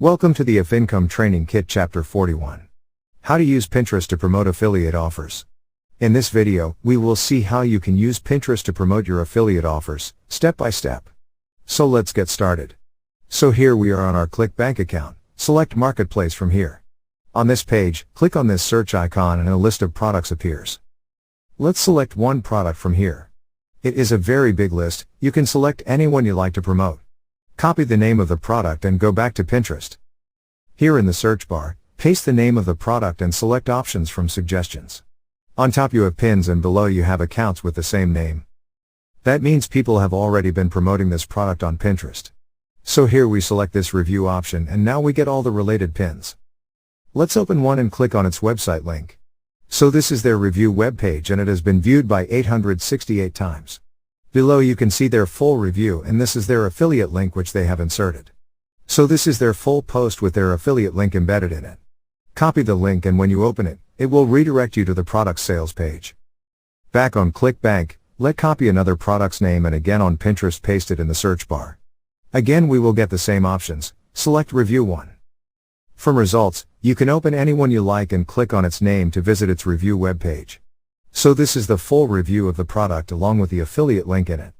Welcome to the If Income Training Kit Chapter 41. How to use Pinterest to promote affiliate offers. In this video, we will see how you can use Pinterest to promote your affiliate offers, step by step. So let's get started. So here we are on our ClickBank account. Select Marketplace from here. On this page, click on this search icon and a list of products appears. Let's select one product from here. It is a very big list. You can select any one you like to promote. Copy the name of the product and go back to Pinterest. Here in the search bar, paste the name of the product and select options from suggestions. On top you have pins and below you have accounts with the same name. That means people have already been promoting this product on Pinterest. So here we select this review option and now we get all the related pins. Let's open one and click on its website link. So this is their review web page and it has been viewed by 868 times. Below you can see their full review and this is their affiliate link which they have inserted. So this is their full post with their affiliate link embedded in it. Copy the link and when you open it, it will redirect you to the product sales page. Back on ClickBank, let's copy another product's name and again on Pinterest paste it in the search bar. Again we will get the same options, select review one. From results, you can open any one you like and click on its name to visit its review web page. So this is the full review of the product along with the affiliate link in it.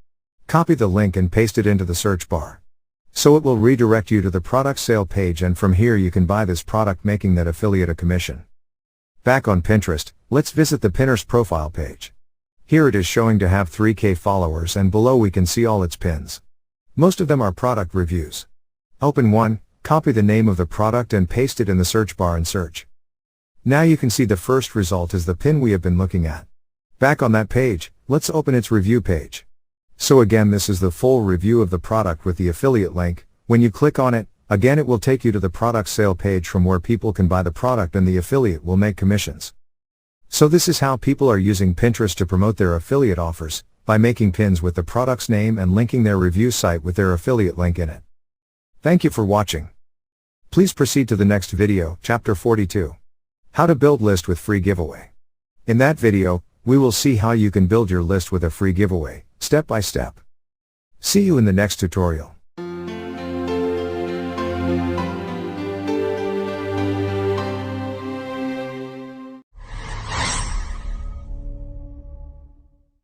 Copy the link and paste it into the search bar. So it will redirect you to the product sale page and from here you can buy this product making that affiliate a commission. Back on Pinterest, let's visit the Pinterest profile page. Here it is showing to have 3K followers and below we can see all its pins. Most of them are product reviews. Open one, copy the name of the product and paste it in the search bar and search. Now you can see the first result is the pin we have been looking at. Back on that page, let's open its review page. So again this is the full review of the product with the affiliate link. When you click on it, again it will take you to the product sale page from where people can buy the product and the affiliate will make commissions. So this is how people are using Pinterest to promote their affiliate offers, by making pins with the product's name and linking their review site with their affiliate link in it. Thank you for watching. Please proceed to the next video, Chapter 42. How to build list with free giveaway. In that video, we will see how you can build your list with a free giveaway, step by step. See you in the next tutorial.